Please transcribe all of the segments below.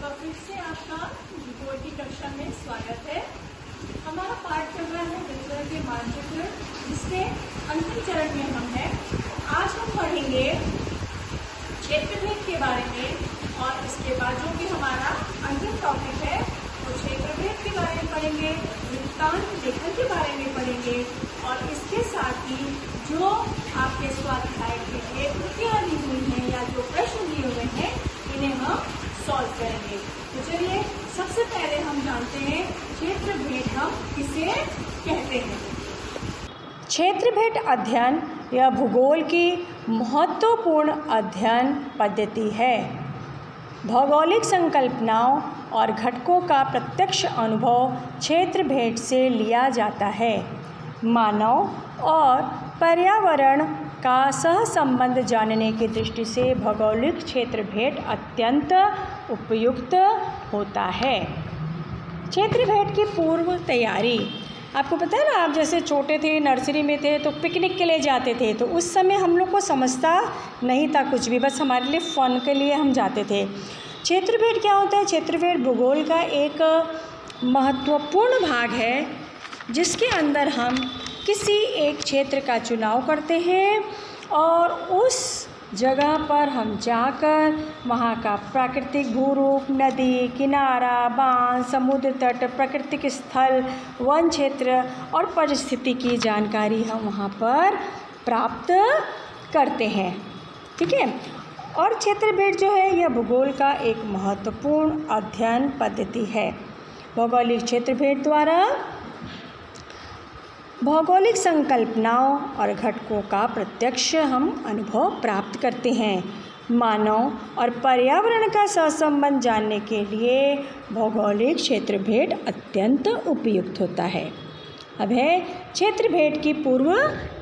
का फिर से आपका भूगोल की कक्षा में स्वागत है। हमारा पाठ चल रहा है विश्व के मानचित्र, जिसके अंतिम चरण में हम हैं। आज हम पढ़ेंगे क्षेत्रफेद के बारे में, और इसके बाद जो कि हमारा अंतिम टॉपिक है वो क्षेत्रफेद के बारे में पढ़ेंगे, वृत्तांत लेखन के बारे में पढ़ेंगे, और इसके साथ ही जो आपके स्वाध्याय के लिए कृतियां दी हुई हैं या जो प्रश्न दिए हुए हैं इन्हें हम सॉल्व करेंगे। तो चलिए सबसे पहले हम जानते हैं क्षेत्रफेद हम किसे कहते हैं। क्षेत्रफेद अध्ययन यह भूगोल की महत्वपूर्ण अध्ययन पद्धति है। भौगोलिक संकल्पनाओं और घटकों का प्रत्यक्ष अनुभव क्षेत्रफेद से लिया जाता है। मानव और पर्यावरण का सहसंबंध जानने की दृष्टि से भौगोलिक क्षेत्रफेद अत्यंत उपयुक्त होता है। क्षेत्रफेद की पूर्व तैयारी, आपको पता है ना, आप जैसे छोटे थे, नर्सरी में थे तो पिकनिक के लिए जाते थे, तो उस समय हम लोग को समझता नहीं था कुछ भी, बस हमारे लिए फ़न के लिए हम जाते थे। क्षेत्रफेद क्या होता है? क्षेत्रफेद भूगोल का एक महत्वपूर्ण भाग है, जिसके अंदर हम किसी एक क्षेत्र का चुनाव करते हैं और उस जगह पर हम जाकर वहाँ का प्राकृतिक भूरूप, नदी किनारा, बांध, समुद्र तट, प्राकृतिक स्थल, वन क्षेत्र और परिस्थिति की जानकारी हम वहाँ पर प्राप्त करते हैं। ठीक है। और क्षेत्रफेद जो है यह भूगोल का एक महत्वपूर्ण अध्ययन पद्धति है। भौगोलिक क्षेत्रफेद द्वारा भौगोलिक संकल्पनाओं और घटकों का प्रत्यक्ष हम अनुभव प्राप्त करते हैं। मानव और पर्यावरण का सहसंबंध जानने के लिए भौगोलिक क्षेत्रफेद अत्यंत उपयुक्त होता है। अब है क्षेत्रफेद की पूर्व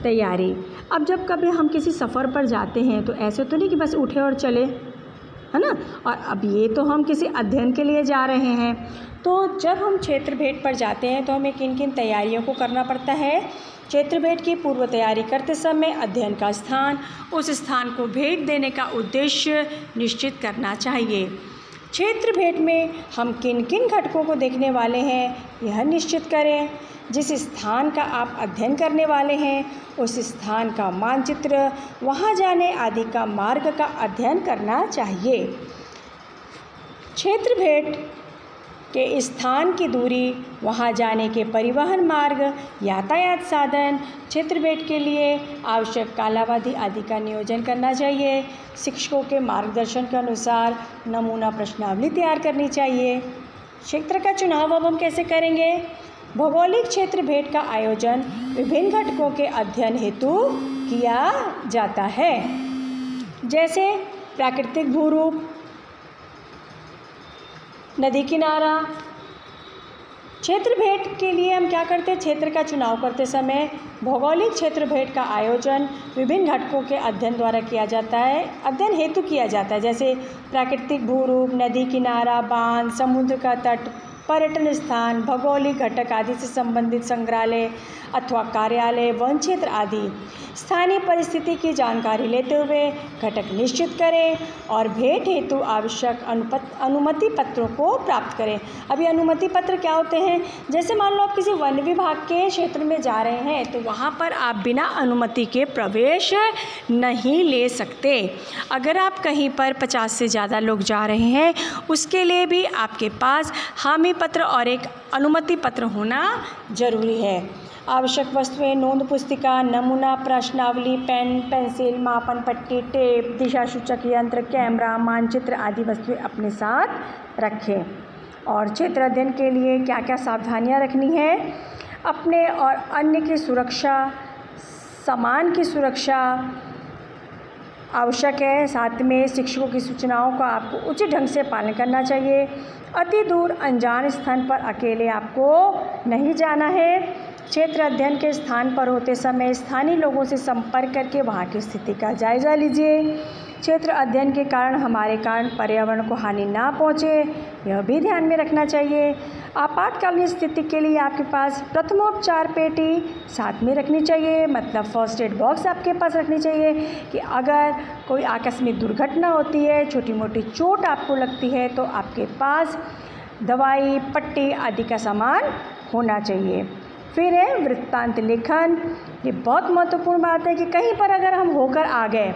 तैयारी। अब जब कभी हम किसी सफ़र पर जाते हैं तो ऐसे तो नहीं कि बस उठे और चले, है ना। और अब ये तो हम किसी अध्ययन के लिए जा रहे हैं, तो जब हम क्षेत्रफेद पर जाते हैं तो हमें किन किन तैयारियों को करना पड़ता है। क्षेत्रफेद की पूर्व तैयारी करते समय अध्ययन का स्थान, उस स्थान को भेद देने का उद्देश्य निश्चित करना चाहिए। क्षेत्रफेद में हम किन किन घटकों को देखने वाले हैं यह निश्चित करें। जिस स्थान का आप अध्ययन करने वाले हैं उस स्थान का मानचित्र, वहाँ जाने आदि का मार्ग का अध्ययन करना चाहिए। क्षेत्रफेद के स्थान की दूरी, वहाँ जाने के परिवहन मार्ग, यातायात साधन, क्षेत्रफेद के लिए आवश्यक कालावधि आदि का नियोजन करना चाहिए। शिक्षकों के मार्गदर्शन के अनुसार नमूना प्रश्नावली तैयार करनी चाहिए। क्षेत्र का चुनाव अब हम कैसे करेंगे? भौगोलिक क्षेत्रफेद का आयोजन विभिन्न घटकों के अध्ययन हेतु किया जाता है, जैसे प्राकृतिक भूरूप, नदी किनारा। क्षेत्रफेद के लिए हम क्या करते हैं? क्षेत्र का चुनाव करते समय भौगोलिक क्षेत्रफेद का आयोजन विभिन्न घटकों के अध्ययन द्वारा किया जाता है, अध्ययन हेतु किया जाता है, जैसे प्राकृतिक भूरूप, नदी किनारा, बांध, समुद्र का तट, पर्यटन स्थान, भौगोलिक घटक आदि से संबंधित संग्रहालय अथवा कार्यालय, वन क्षेत्र आदि। स्थानीय परिस्थिति की जानकारी लेते हुए घटक निश्चित करें और भेंट हेतु आवश्यक अनुमति पत्रों को प्राप्त करें। अभी अनुमति पत्र क्या होते हैं? जैसे मान लो आप किसी वन विभाग के क्षेत्र में जा रहे हैं तो वहाँ पर आप बिना अनुमति के प्रवेश नहीं ले सकते। अगर आप कहीं पर 50 से ज़्यादा लोग जा रहे हैं उसके लिए भी आपके पास हामी पत्र और एक अनुमति पत्र होना जरूरी है। आवश्यक वस्तुएं नोंद पुस्तिका, नमूना प्रश्नावली, पेन, पेंसिल, मापन पट्टी, टेप, दिशा सूचक यंत्र, कैमरा, मानचित्र आदि वस्तुएं अपने साथ रखें। और क्षेत्र अध्ययन के लिए क्या क्या सावधानियां रखनी है? अपने और अन्य की सुरक्षा, सामान की सुरक्षा आवश्यक है। साथ में शिक्षकों की सूचनाओं का आपको उचित ढंग से पालन करना चाहिए। अति दूर अनजान स्थान पर अकेले आपको नहीं जाना है। क्षेत्र अध्ययन के स्थान पर होते समय स्थानीय लोगों से संपर्क करके वहाँ की स्थिति का जायज़ा लीजिए। क्षेत्र अध्ययन के कारण पर्यावरण को हानि ना पहुँचे, यह भी ध्यान में रखना चाहिए। आपातकालीन स्थिति के लिए आपके पास प्रथमोपचार पेटी साथ में रखनी चाहिए, मतलब फर्स्ट एड बॉक्स आपके पास रखनी चाहिए कि अगर कोई आकस्मिक दुर्घटना होती है, छोटी मोटी चोट आपको लगती है, तो आपके पास दवाई, पट्टी आदि का सामान होना चाहिए। फिर है वृत्तांत लेखन। ये बहुत महत्वपूर्ण बात है कि कहीं पर अगर हम होकर आ गए,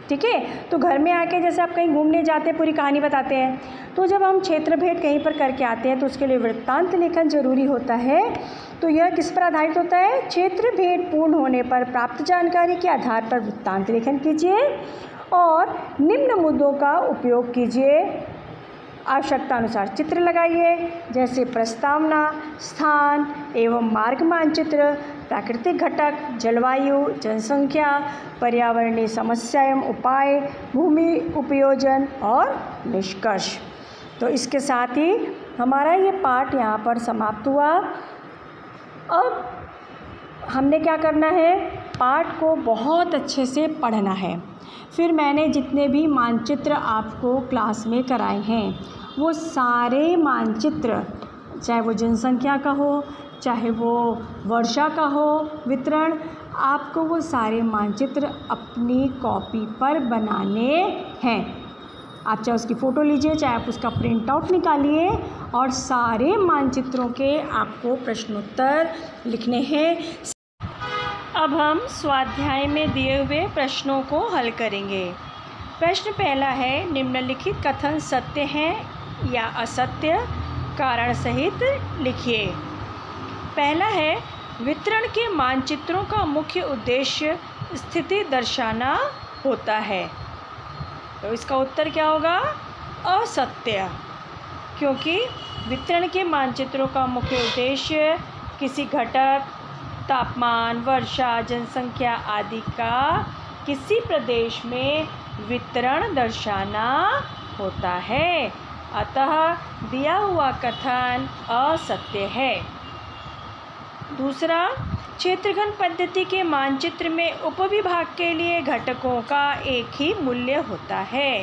ठीक है, तो घर में आके जैसे आप कहीं घूमने जाते हैं पूरी कहानी बताते हैं, तो जब हम क्षेत्र भेद कहीं पर करके आते हैं तो उसके लिए वृत्तांत लेखन जरूरी होता है। तो यह किस पर आधारित होता है? क्षेत्र भेद पूर्ण होने पर प्राप्त जानकारी के आधार पर वृत्तांत लेखन कीजिए और निम्न मुद्दों का उपयोग कीजिए। आवश्यकता अनुसार चित्र लगाइए, जैसे प्रस्तावना, स्थान एवं मार्ग मानचित्र, प्राकृतिक घटक, जलवायु, जनसंख्या, पर्यावरणीय समस्या एवं उपाय, भूमि उपयोजन और निष्कर्ष। तो इसके साथ ही हमारा ये पाठ यहाँ पर समाप्त हुआ। अब हमने क्या करना है? पाठ को बहुत अच्छे से पढ़ना है। फिर मैंने जितने भी मानचित्र आपको क्लास में कराए हैं, वो सारे मानचित्र, चाहे वो जनसंख्या का हो, चाहे वो वर्षा का हो वितरण, आपको वो सारे मानचित्र अपनी कॉपी पर बनाने हैं। आप चाहे उसकी फ़ोटो लीजिए, चाहे आप उसका प्रिंट आउट निकालिए और सारे मानचित्रों के आपको प्रश्नोत्तर लिखने हैं। अब हम स्वाध्याय में दिए हुए प्रश्नों को हल करेंगे। प्रश्न पहला है, निम्नलिखित कथन सत्य हैं या असत्य? कारण सहित लिखिए। पहला है, वितरण के मानचित्रों का मुख्य उद्देश्य स्थिति दर्शाना होता है। तो इसका उत्तर क्या होगा? असत्य, क्योंकि वितरण के मानचित्रों का मुख्य उद्देश्य किसी घटक, तापमान, वर्षा, जनसंख्या आदि का किसी प्रदेश में वितरण दर्शाना होता है। अतः दिया हुआ कथन असत्य है। दूसरा, क्षेत्रघन पद्धति के मानचित्र में उपविभाग के लिए घटकों का एक ही मूल्य होता है।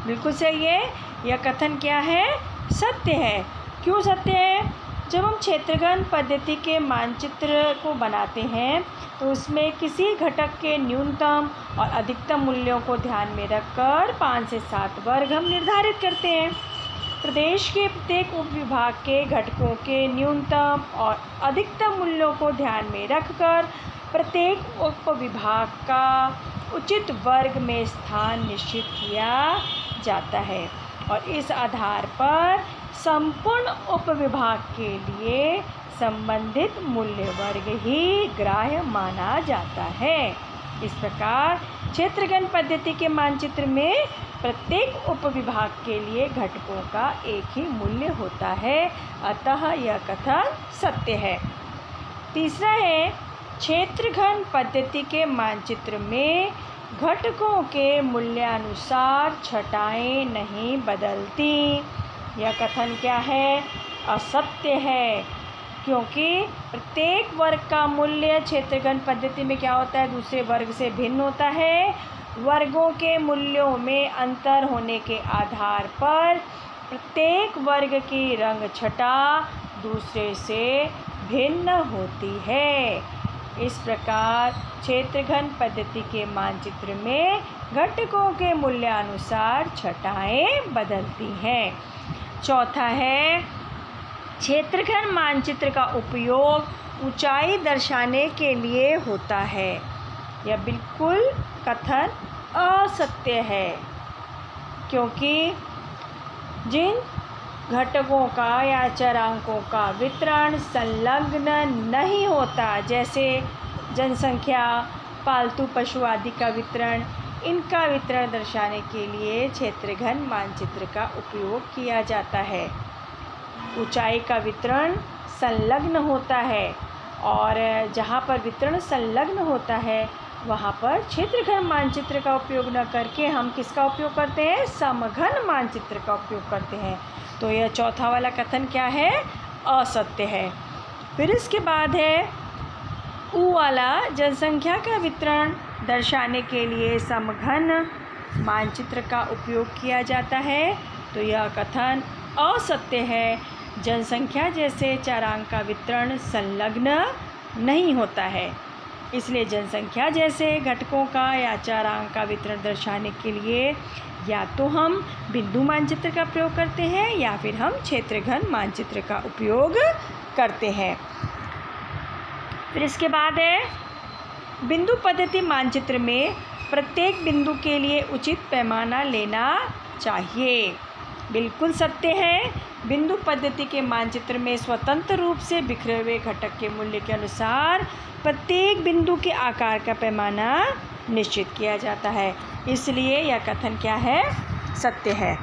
बिल्कुल सही है। यह कथन क्या है? सत्य है। क्यों सत्य है? जब हम क्षेत्रघन पद्धति के मानचित्र को बनाते हैं तो उसमें किसी घटक के न्यूनतम और अधिकतम मूल्यों को ध्यान में रखकर 5 से 7 वर्ग हम निर्धारित करते हैं। प्रदेश के प्रत्येक उपविभाग के घटकों के न्यूनतम और अधिकतम मूल्यों को ध्यान में रखकर प्रत्येक उपविभाग का उचित वर्ग में स्थान निश्चित किया जाता है और इस आधार पर संपूर्ण उपविभाग के लिए संबंधित मूल्य वर्ग ही ग्राह्य माना जाता है। इस प्रकार क्षेत्रघन पद्धति के मानचित्र में प्रत्येक उपविभाग के लिए घटकों का एक ही मूल्य होता है, अतः यह कथन सत्य है। तीसरा है, क्षेत्रघन पद्धति के मानचित्र में घटकों के मूल्यानुसार छटाएं नहीं बदलती। यह कथन क्या है? असत्य है, क्योंकि प्रत्येक वर्ग का मूल्य क्षेत्रघन पद्धति में क्या होता है? दूसरे वर्ग से भिन्न होता है। वर्गों के मूल्यों में अंतर होने के आधार पर प्रत्येक वर्ग की रंग छटा दूसरे से भिन्न होती है। इस प्रकार क्षेत्रघन पद्धति के मानचित्र में घटकों के मूल्यानुसार छटाएं बदलती हैं। चौथा है, क्षेत्रघन मानचित्र का उपयोग ऊंचाई दर्शाने के लिए होता है। यह बिल्कुल कथन असत्य है, क्योंकि जिन घटकों का या चरांकों का वितरण संलग्न नहीं होता, जैसे जनसंख्या, पालतू पशु आदि का वितरण, इनका वितरण दर्शाने के लिए क्षेत्रघन मानचित्र का उपयोग किया जाता है। ऊंचाई का वितरण संलग्न होता है और जहाँ पर वितरण संलग्न होता है वहाँ पर क्षेत्रघन मानचित्र का उपयोग न करके हम किसका उपयोग करते हैं? समघन मानचित्र का उपयोग करते हैं। तो यह चौथा वाला कथन क्या है? असत्य है। फिर इसके बाद है ऊ वाला, जनसंख्या का वितरण दर्शाने के लिए समघन मानचित्र का उपयोग किया जाता है, तो यह कथन असत्य है। जनसंख्या जैसे चरांक का वितरण संलग्न नहीं होता है, इसलिए जनसंख्या जैसे घटकों का या चरांक का वितरण दर्शाने के लिए या तो हम बिंदु मानचित्र का प्रयोग करते हैं या फिर हम क्षेत्रघन मानचित्र का उपयोग करते हैं। फिर इसके बाद है बिंदु पद्धति मानचित्र में प्रत्येक बिंदु के लिए उचित पैमाना लेना चाहिए। बिल्कुल सत्य है। बिंदु पद्धति के मानचित्र में स्वतंत्र रूप से बिखरे हुए घटक के मूल्य के अनुसार प्रत्येक बिंदु के आकार का पैमाना निश्चित किया जाता है, इसलिए यह कथन क्या है? सत्य है।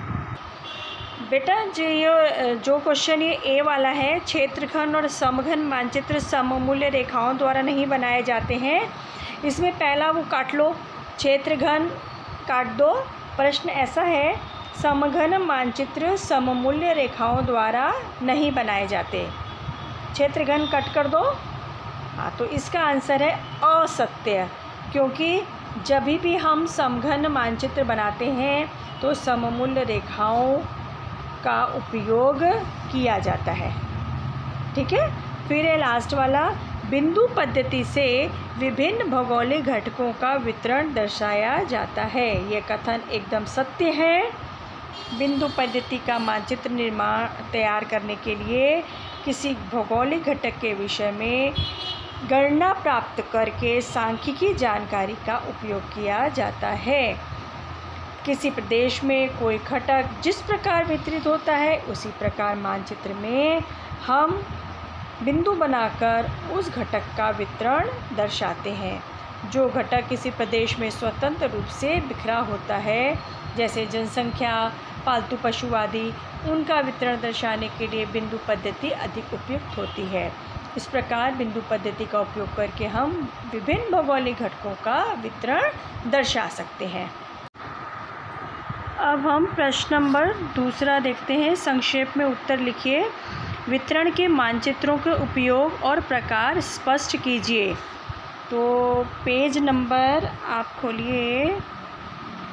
बेटा जो क्वेश्चन ये ए वाला है, क्षेत्रघन और समघन मानचित्र सममूल्य रेखाओं द्वारा नहीं बनाए जाते हैं, इसमें पहला वो काट लो, क्षेत्रघन काट दो। प्रश्न ऐसा है, समघन मानचित्र सममूल्य रेखाओं द्वारा नहीं बनाए जाते, क्षेत्रघन कट कर दो। हाँ, तो इसका आंसर है असत्य, क्योंकि जब भी हम समघन मानचित्र बनाते हैं तो सममूल्य रेखाओं का उपयोग किया जाता है। ठीक है। फिर है लास्ट वाला, बिंदु पद्धति से विभिन्न भौगोलिक घटकों का वितरण दर्शाया जाता है। यह कथन एकदम सत्य है। बिंदु पद्धति का मानचित्र निर्माण तैयार करने के लिए किसी भौगोलिक घटक के विषय में गणना प्राप्त करके सांख्यिकी जानकारी का उपयोग किया जाता है। किसी प्रदेश में कोई घटक जिस प्रकार वितरित होता है उसी प्रकार मानचित्र में हम बिंदु बनाकर उस घटक का वितरण दर्शाते हैं। जो घटक किसी प्रदेश में स्वतंत्र रूप से बिखरा होता है, जैसे जनसंख्या, पालतू पशु आदि, उनका वितरण दर्शाने के लिए बिंदु पद्धति अधिक उपयुक्त होती है। इस प्रकार बिंदु पद्धति का उपयोग करके हम विभिन्न भौगोलिक घटकों का वितरण दर्शा सकते हैं। अब हम प्रश्न नंबर 2 देखते हैं। संक्षेप में उत्तर लिखिए। वितरण के मानचित्रों के उपयोग और प्रकार स्पष्ट कीजिए। तो पेज नंबर आप खोलिए,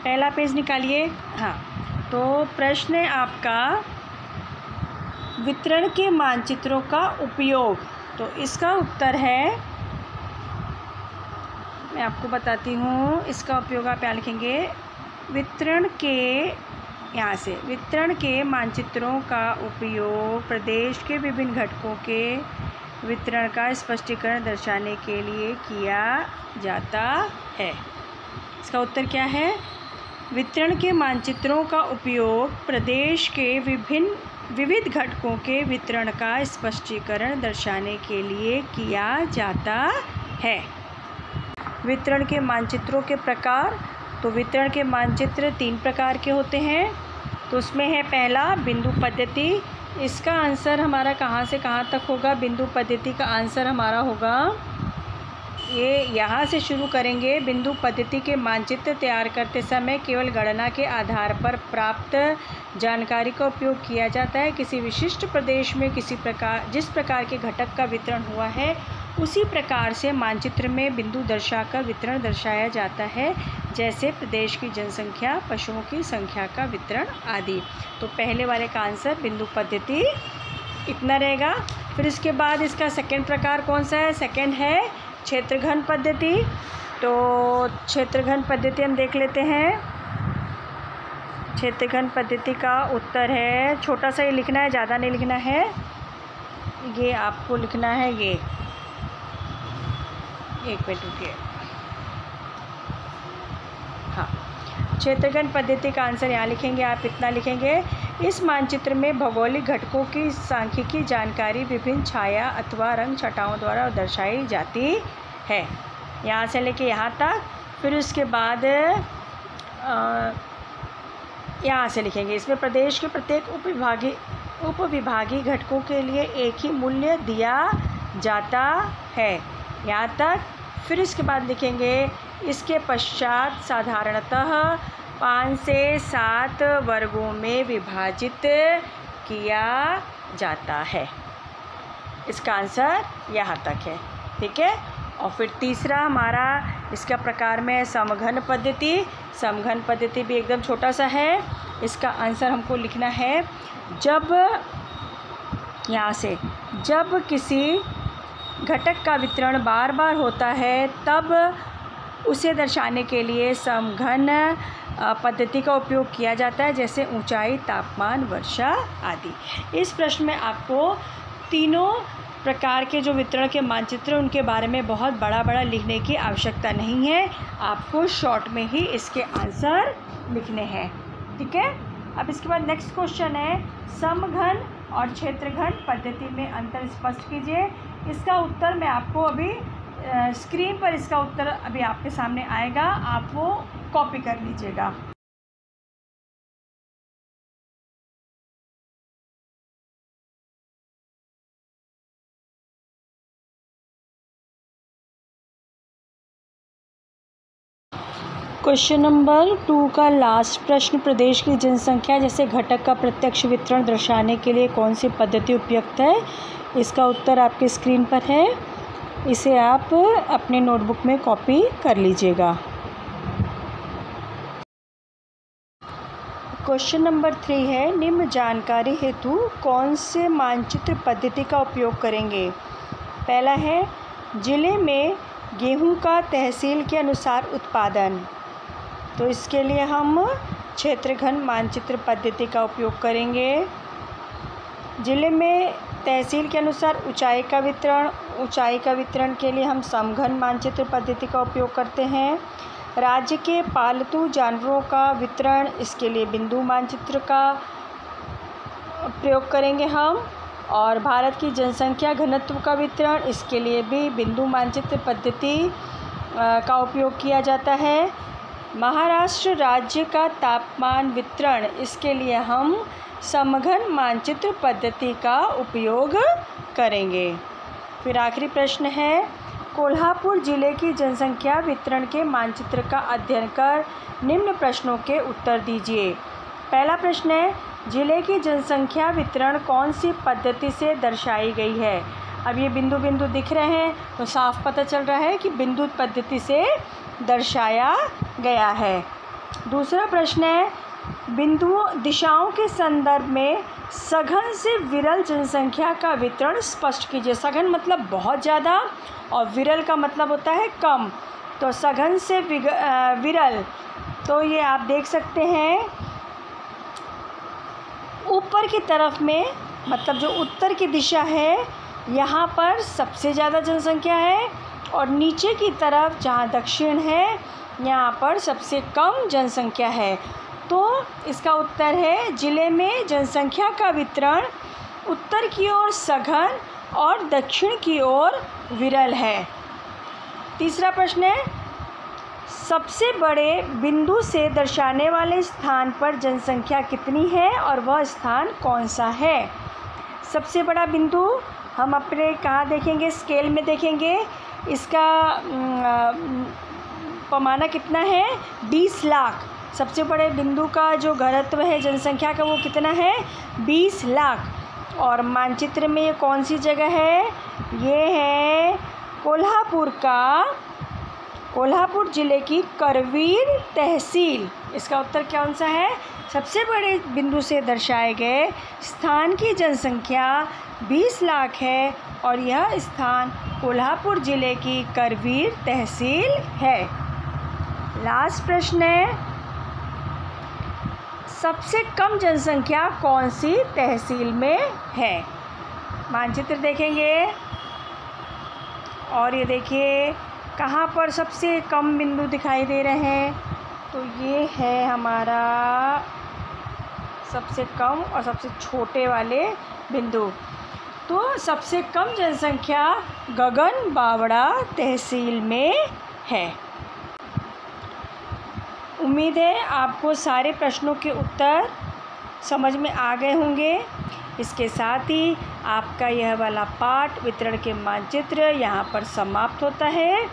पहला पेज निकालिए। हाँ, तो प्रश्न है आपका वितरण के मानचित्रों का उपयोग। तो इसका उत्तर है, मैं आपको बताती हूँ, इसका उपयोग आप यहाँ लिखेंगे, वितरण के मानचित्रों का उपयोग प्रदेश के विभिन्न घटकों के वितरण का स्पष्टीकरण दर्शाने के लिए किया जाता है। इसका उत्तर क्या है? वितरण के मानचित्रों का उपयोग प्रदेश के विविध घटकों के वितरण का स्पष्टीकरण दर्शाने के लिए किया जाता है। वितरण के मानचित्रों के प्रकार। तो वितरण के मानचित्र 3 प्रकार के होते हैं। तो उसमें है पहला बिंदु पद्धति। इसका आंसर हमारा कहाँ से कहाँ तक होगा? बिंदु पद्धति का आंसर हमारा होगा, ये यहाँ से शुरू करेंगे। बिंदु पद्धति के मानचित्र तैयार करते समय केवल गणना के आधार पर प्राप्त जानकारी का उपयोग किया जाता है। किसी विशिष्ट प्रदेश में जिस प्रकार के घटक का वितरण हुआ है उसी प्रकार से मानचित्र में बिंदु दर्शाकर वितरण दर्शाया जाता है, जैसे प्रदेश की जनसंख्या, पशुओं की संख्या का वितरण आदि। तो पहले वाले का आंसर बिंदु पद्धति इतना रहेगा। फिर इसके बाद इसका सेकंड प्रकार कौन सा है? सेकंड है क्षेत्रघन पद्धति। तो क्षेत्रघन पद्धति हम देख लेते हैं। क्षेत्रघन पद्धति का उत्तर है, छोटा सा ये लिखना है, ज़्यादा नहीं लिखना है, ये आपको लिखना है, ये एक मिनट रुकिए। हाँ, क्षेत्रघन पद्धति का आंसर यहाँ लिखेंगे, आप इतना लिखेंगे। इस मानचित्र में भौगोलिक घटकों की सांख्यिकी जानकारी विभिन्न छाया अथवा रंग छटाओं द्वारा दर्शाई जाती है। यहाँ से लेके यहाँ तक। फिर उसके बाद यहाँ से लिखेंगे, इसमें प्रदेश के प्रत्येक उपविभागीय घटकों के लिए एक ही मूल्य दिया जाता है, यहाँ तक। फिर इसके बाद लिखेंगे, इसके पश्चात साधारणतः 5 से 7 वर्गों में विभाजित किया जाता है। इसका आंसर यहाँ तक है, ठीक है। और फिर तीसरा हमारा इसका प्रकार में है समघन पद्धति। समघन पद्धति भी एकदम छोटा सा है। इसका आंसर हमको लिखना है जब किसी घटक का वितरण बार बार होता है तब उसे दर्शाने के लिए समघन पद्धति का उपयोग किया जाता है, जैसे ऊंचाई, तापमान, वर्षा आदि। इस प्रश्न में आपको तीनों प्रकार के जो वितरण के मानचित्र उनके बारे में बहुत बड़ा लिखने की आवश्यकता नहीं है, आपको शॉर्ट में ही इसके आंसर लिखने हैं। ठीक है। अब इसके बाद नेक्स्ट क्वेश्चन है समघन और क्षेत्रघन पद्धति में अंतर स्पष्ट कीजिए। इसका उत्तर मैं आपको अभी स्क्रीन पर इसका उत्तर अभी आपके सामने आएगा, आप वो कॉपी कर लीजिएगा। क्वेश्चन नंबर 2 का लास्ट प्रश्न, प्रदेश की जनसंख्या जैसे घटक का प्रत्यक्ष वितरण दर्शाने के लिए कौन सी पद्धति उपयुक्त है। इसका उत्तर आपके स्क्रीन पर है, इसे आप अपने नोटबुक में कॉपी कर लीजिएगा। क्वेश्चन नंबर 3 है निम्न जानकारी हेतु कौन से मानचित्र पद्धति का उपयोग करेंगे। पहला है जिले में गेहूं का तहसील के अनुसार उत्पादन, तो इसके लिए हम क्षेत्रघन मानचित्र पद्धति का उपयोग करेंगे। जिले में तहसील के अनुसार ऊंचाई का वितरण के लिए हम समघन मानचित्र पद्धति का उपयोग करते हैं। राज्य के पालतू जानवरों का वितरण, इसके लिए बिंदु मानचित्र का प्रयोग करेंगे हम। और भारत की जनसंख्या घनत्व का वितरण, इसके लिए भी बिंदु मानचित्र पद्धति का उपयोग किया जाता है। महाराष्ट्र राज्य का तापमान वितरण, इसके लिए हम समघन मानचित्र पद्धति का उपयोग करेंगे। फिर आखिरी प्रश्न है कोल्हापुर जिले की जनसंख्या वितरण के मानचित्र का अध्ययन कर निम्न प्रश्नों के उत्तर दीजिए। पहला प्रश्न है जिले की जनसंख्या वितरण कौन सी पद्धति से दर्शाई गई है। अब ये बिंदु बिंदु दिख रहे हैं तो साफ पता चल रहा है कि बिंदु पद्धति से दर्शाया गया है। दूसरा प्रश्न है बिंदुओं दिशाओं के संदर्भ में सघन से विरल जनसंख्या का वितरण स्पष्ट कीजिए। सघन मतलब बहुत ज़्यादा और विरल का मतलब होता है कम, तो सघन से विरल, तो ये आप देख सकते हैं ऊपर की तरफ में, मतलब जो उत्तर की दिशा है यहाँ पर सबसे ज़्यादा जनसंख्या है और नीचे की तरफ जहाँ दक्षिण है यहाँ पर सबसे कम जनसंख्या है। तो इसका उत्तर है जिले में जनसंख्या का वितरण उत्तर की ओर सघन और दक्षिण की ओर विरल है। तीसरा प्रश्न है सबसे बड़े बिंदु से दर्शाने वाले स्थान पर जनसंख्या कितनी है और वह स्थान कौन सा है। सबसे बड़ा बिंदु हम अपने कहाँ देखेंगे, स्केल में देखेंगे। इसका पैमाना कितना है, 20 लाख। सबसे बड़े बिंदु का जो घनत्व है जनसंख्या का वो कितना है, 20 लाख। और मानचित्र में ये कौन सी जगह है, ये है कोल्हापुर ज़िले की करवीर तहसील। इसका उत्तर कौन सा है, सबसे बड़े बिंदु से दर्शाए गए स्थान की जनसंख्या 20 लाख है और यह स्थान कोल्हापुर ज़िले की करवीर तहसील है। लास्ट प्रश्न है सबसे कम जनसंख्या कौन सी तहसील में है। मानचित्र देखेंगे और ये देखिए कहाँ पर सबसे कम बिंदु दिखाई दे रहे हैं, तो ये है हमारा सबसे कम और सबसे छोटे वाले बिंदु। तो सबसे कम जनसंख्या गगन बावड़ा तहसील में है। उम्मीद है आपको सारे प्रश्नों के उत्तर समझ में आ गए होंगे। इसके साथ ही आपका यह वाला पाठ वितरण के मानचित्र यहाँ पर समाप्त होता है।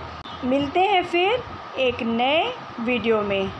मिलते हैं फिर एक नए वीडियो में।